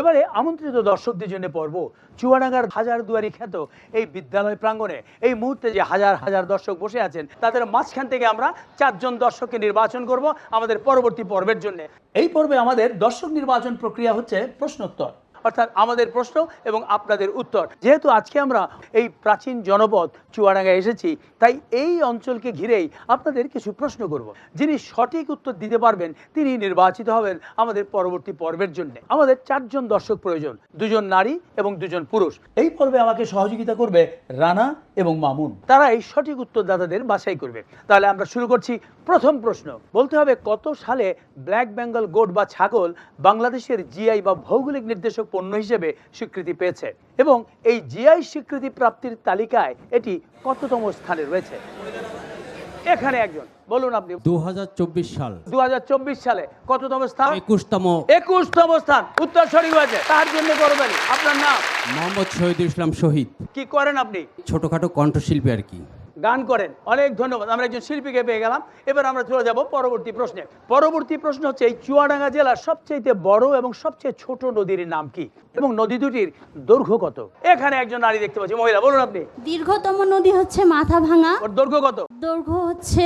এবারে আমন্ত্রিত দর্শকদের জন্য পর্ব চুয়াডাঙ্গার হাজারদুয়ারি খ্যাত এই বিদ্যালয় প্রাঙ্গণে এই মুহূর্তে যে হাজার হাজার দর্শক বসে আছেন তাদের মাঝখান থেকে আমরা 4 জন দর্শককে নির্বাচন করব আমাদের পরবর্তী পর্বের জন্য। এই পর্বে আমাদের দর্শক নির্বাচন প্রক্রিয়া হচ্ছে প্রশ্নোত্তর, অর্থাৎ আমাদের প্রশ্ন এবং আপনাদের উত্তর। যেহেতু আজকে আমরা এই প্রাচীন জনপদ চুয়াডাঙ্গায় এসেছি, তাই এই অঞ্চলকে ঘিরেই আপনাদের কিছু প্রশ্ন করব। যিনি সঠিক উত্তর দিতে পারবেন তিনি নির্বাচিত হবেন আমাদের পরবর্তী পর্বের জন্য। আমাদের 4 জন দর্শক প্রয়োজন, 2 জন নারী এবং 2 জন পুরুষ। এই পর্বে আমাকে সহযোগিতা করবে রানা এবং মামুন, তারা এই সঠিক উত্তরদাতাদের বাছাই করবে। তাহলে আমরা শুরু করছি। প্রথম প্রশ্ন, বলতে হবে কত সালে ব্ল্যাক বেঙ্গল গোট বা ছাগল বাংলাদেশের জিআই বা ভৌগোলিক নির্দেশক পণ্য হিসেবে স্বীকৃতি পেয়েছে এবং এই জিআই স্বীকৃতি প্রাপ্তির তালিকায় এটি কততম স্থানে রয়েছে? এখানে একজন বলুন আপনি। 2024 সাল। 2024 সালে কততম স্থান? 21তম স্থান। উত্তর সঠিক হয়েছে। তার জন্য করবেন। আপনার নাম? মোহাম্মদ শহীদুল ইসলাম শহীদ। কি করেন আপনি? ছোটখাটো কণ্ঠশিল্পী আর কি। গান করেন। অনেক ধন্যবাদ, আমরা একজন শিল্পীকে পেয়ে গেলাম। এবার আমরা চলে যাব পরবর্তী প্রশ্নে। পরবর্তী প্রশ্ন হচ্ছে এই চুয়াডাঙ্গা জেলার সবচেয়ে বড় এবং সবচেয়ে ছোট নদীর নাম কি এবং নদী দুটির দৈর্ঘ্য কত? এখানে একজন নারী দেখতে পাচ্ছি, মহিলা, বলুন আপনি। দীর্ঘতম নদী হচ্ছে মাথাভাঙা। ওর দৈর্ঘ্য কত? দৈর্ঘ্য হচ্ছে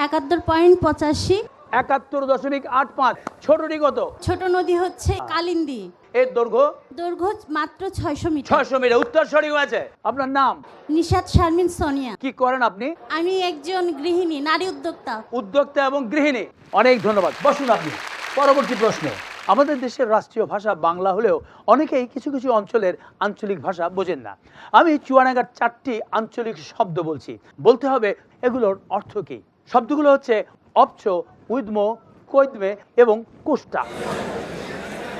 71.85। 71.85। ছোটটি কত? ছোট নদী হচ্ছে কালিন্দী। এর দৈর্ঘ্য? দৈর্ঘ্য মাত্র 600 মিটার। 600 মিটার। উত্তর সঠিক হয়েছে। আপনার নাম? নিশাত শারমিন সোনিয়া। কি করেন আপনি? আমি একজন গৃহিণী, নারী উদ্যোক্তা। উদ্যোক্তা এবং গৃহিণী। অনেক ধন্যবাদ, বসুন আপনি। পরবর্তী প্রশ্ন, আমাদের দেশের রাষ্ট্রীয় ভাষা বাংলা হলেও অনেকেই কিছু কিছু অঞ্চলের আঞ্চলিক ভাষা বোঝেন না। আমি চুয়াডাঙ্গার 4টি আঞ্চলিক শব্দ বলছি, বলতে হবে এগুলোর অর্থ কি। শব্দগুলো হচ্ছে অপচ, উইদমো, কৈদমে এবং কুষ্টা।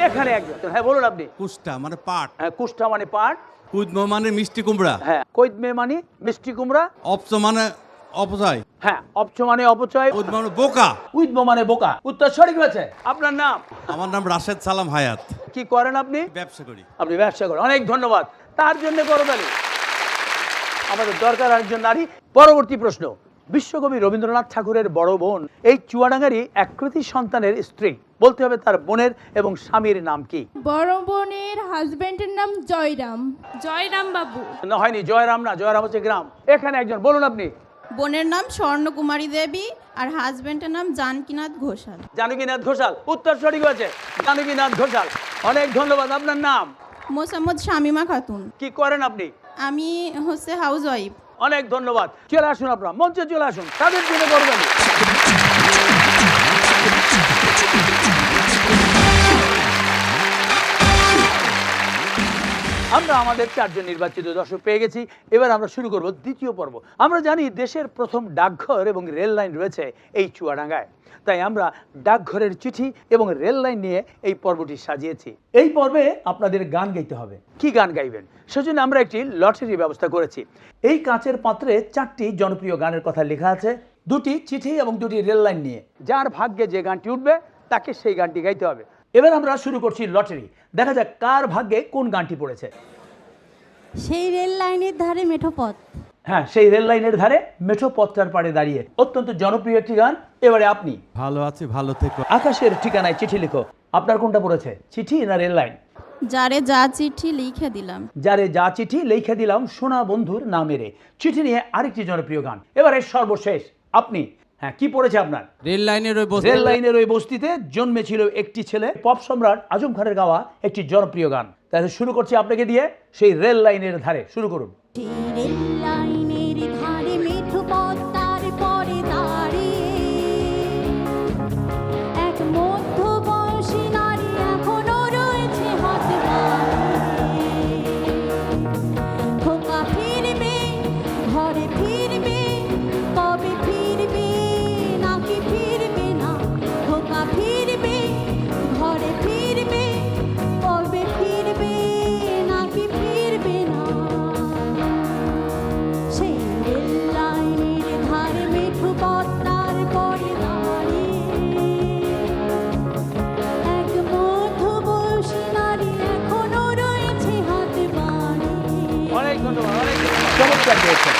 এখানে একজন, হ্যাঁ বলুন আপনি। কুষ্টা মানে পাট। হ্যাঁ, কুষ্টা মানে পাট। কুদমো মানে মিষ্টি কুমড়া। হ্যাঁ, কৈদমে মানে মিষ্টি কুমড়া। অপচ মানে অপচয়। হ্যাঁ, অপচ মানে অপচয়। উদমো মানে বোকা। উইদমো মানে বোকা। উত্তর সঠিক হয়েছে। আপনার নাম? আমার নাম রাশেদ সালাম হায়াত। কি করেন আপনি? ব্যবসা করি। আপনি ব্যবসা করেন। অনেক ধন্যবাদ। তার জন্য করবেন। আমাদের দরকার একজন নারী। পরবর্তী প্রশ্ন, বিশ্বকবি রবীন্দ্রনাথ ঠাকুরের বড় বোন এই চুয়াডাঙ্গারই এক কৃতি সন্তানের স্ত্রী, বলতে হবে তার বোনের এবং স্বামীর নাম কি? বড় বোনের হাজবেন্ডের নাম জয়রাম। জয়রাম বাবু। না, হয়নি। জয়রাম না, জয়রাম হচ্ছে গ্রাম। এখানে একজন, বলুন আপনি। বোনের নাম স্বর্ণকুমারী দেবী আর হাজবেন্ডের নাম জানকীনাথ ঘোষাল। জানকীনাথ ঘোষাল। উত্তর সঠিক হয়েছে, জানকীনাথ ঘোষাল। অনেক ধন্যবাদ। আপনার নাম? মোসাম্মদ শামিমা খাতুন। কি করেন আপনি? আমি হচ্ছে হাউস ওয়াইফ। অনেক ধন্যবাদ। চলে আসুন, আপনার মঞ্চে চলে আসুন। তাদের জন্য করবেন। আমরা আমাদের 4 জন নির্বাচিত দর্শক পেয়ে গেছি। এবার আমরা শুরু করব দ্বিতীয় পর্ব। আমরা জানি দেশের প্রথম ডাকঘর এবং রেল লাইন রয়েছে এই চুয়াডাঙ্গায়, তাই আমরা ডাকঘরের চিঠি এবং রেল লাইন নিয়ে এই পর্বটি সাজিয়েছি। এই পর্বে আপনাদের গান গাইতে হবে। কি গান গাইবেন সেজন্য আমরা একটি লটারি ব্যবস্থা করেছি। এই কাঁচের পাত্রে 4টি জনপ্রিয় গানের কথা লেখা আছে, 2টি চিঠি এবং 2টি রেল লাইন নিয়ে। যার ভাগ্যে যে গানটি উঠবে তাকে সেই গানটি গাইতে হবে। এবার আমরা শুরু করছি লটারি। দেখা যাক কার ভাগ্যে কোন গানটি পড়েছে। সেই রেল লাইনের ধারে মেঠো পথ। হ্যাঁ, সেই রেল লাইনের ধারে মেঠো পথটার পাড়ে দাঁড়িয়ে, অত্যন্ত জনপ্রিয় একটি গান। এবারে আপনি। ভালো আছি, ভালো থেকো। আকাশের ঠিকানায় চিঠি লিখো। আপনার কোনটা পড়েছে, চিঠি না রেল লাইন? যারে যা চিঠি লিখে দিলাম। যারে যা চিঠি লিখে দিলাম সোনা বন্ধুর নামেরে। চিঠি নিয়ে আরেকটি জনপ্রিয় গান। এবারে সর্বশেষ আপনি। হ্যাঁ, কি পড়েছে আপনার? রেল লাইনের ওই বস্তিতে জন্মেছিল একটি ছেলে। পপ সম্রাট আজম খানের গাওয়া একটি জনপ্রিয় গান। তাহলে শুরু করছি আপনাকে দিয়ে। সেই রেল লাইনের ধারে শুরু করুন। রেল লাইনের ধারে মেঠো পথ, তার পরে দাঁড়িয়ে এক মধ্যবয়সী নারী এখনো রয়েছে হাত বাড়িয়ে। খোকা ফিরবে, ঘরে ফিরবে, কবে ফিরবে নাকি ফিরবে না। খোকা ফিরবে, ঘরে ফিরবে, কবে ফিরবে নাকি ফিরবে না। সেই রেল লাইনের ধারে মেঠো পথ, তার পরে দাঁড়িয়ে এক মধ্যবয়সী নারী এখনো রয়েছে হাত বাড়িয়ে। অনেক ধন্যবাদ, অনেক ধন্যবাদ। চমৎকার পেয়েছেন।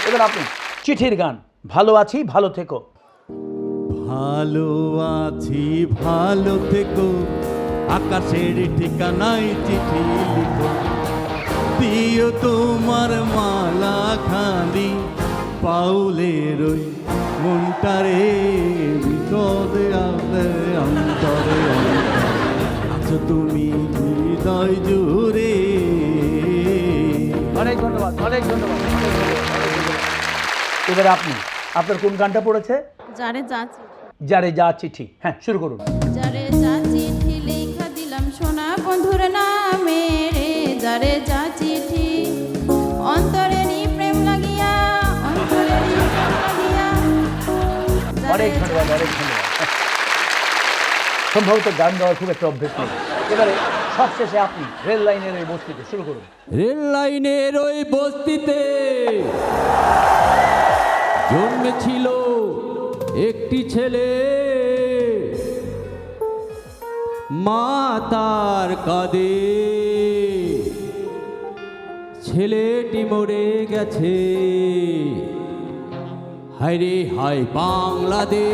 এবার আপনি। চিঠির গান, ভালো আছি ভালো থেকো। ভালো আছি, ভালো থেকো। আকাশের ঠিকানায় চিঠি লিখো, দিও তোমার মালা খানি পাউলের ওই মনটারে, বিপদে আলে অন্তরে আছো তুমি হৃদয় জুড়ে। অনেক ধন্যবাদ, অনেক ধন্যবাদ, অনেক ধন্যবাদ, অনেক ধন্যবাদ। এবারে আপনি, আপনার কোন গানটা পড়েছে? যারে যা চিঠি। যারে যা চিঠি। হ্যাঁ, শুরু করুন। যারে যা চিঠি লেখা দিলাম সোনা বন্ধুর নামে রে, যারে যা চিঠি অন্তরে নি প্রেম লাগিয়া, অন্তরে নি প্রেম লাগিয়া। অনেক ধন্যবাদ, অনেক ধন্যবাদ। সম্ভবত গান গাওয়ার খুব একটা অভ্যেস নেই। এবারে সবশেষে আপনি রেল লাইনের এই বস্তিতে, শুরু করুন। রেল লাইনের ওই বস্তিতে জন্মেছিল একটি ছেলে, মা তার কাঁদে, ছেলেটি মরে গেছে। হায় রে হায় বাংলাদেশ,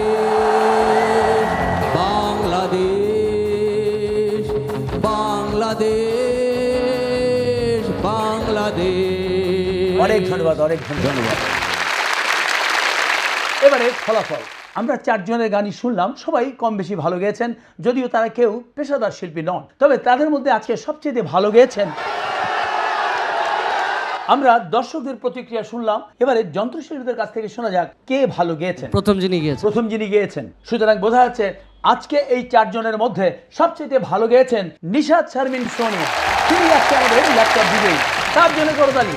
বাংলাদেশ, বাংলাদেশ, বাংলাদেশ। অনেক ধন্যবাদ, অনেক ধন্যবাদ। এবারে ফলাফল, আমরা চারজনের গানই শুনলাম, সবাই কম বেশি ভালো গেয়েছেন, যদিও তারা কেউ পেশাদার শিল্পী নন। তবে তাদের মধ্যে আজকে সবচেয়ে ভালো গেয়েছেন। আমরা দর্শকদের প্রতিক্রিয়া শুনলাম, এবারে যন্ত্রশিল্পীদের কাছ থেকে শোনা যাক কে ভালো গেয়েছেন। প্রথম যিনি গিয়েছে, প্রথম যিনি গেয়েছেন, সুতরাং বোঝা যাচ্ছে আজকে এই চারজনের মধ্যে সবচেয়ে ভালো গেয়েছেন নিশাত শারমিন সোনিয়া। তিনি আজকে আমাদের ল্যাপটপ বিজয়ী, তার জন্য করতালি।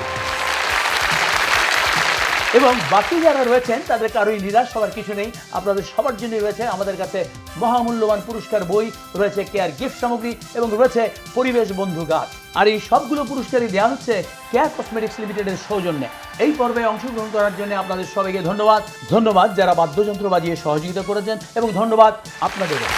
এবং বাকি যারা রয়েছেন তাদের কারোই নিরাশ হওয়ার কিছু নেই, আপনাদের সবার জন্যই রয়েছে আমাদের কাছে মহামূল্যবান পুরস্কার বই, রয়েছে কেয়ার গিফট সামগ্রী এবং রয়েছে পরিবেশ বন্ধু গাছ। আর এই সবগুলো পুরস্কারই দেওয়া হচ্ছে কেয়ার কসমেটিক্স লিমিটেডের সৌজন্যে। এই পর্বে অংশগ্রহণ করার জন্য আপনাদের সবাইকে ধন্যবাদ। ধন্যবাদ যারা বাদ্যযন্ত্র বাজিয়ে সহযোগিতা করেছেন এবং ধন্যবাদ আপনাদেরও।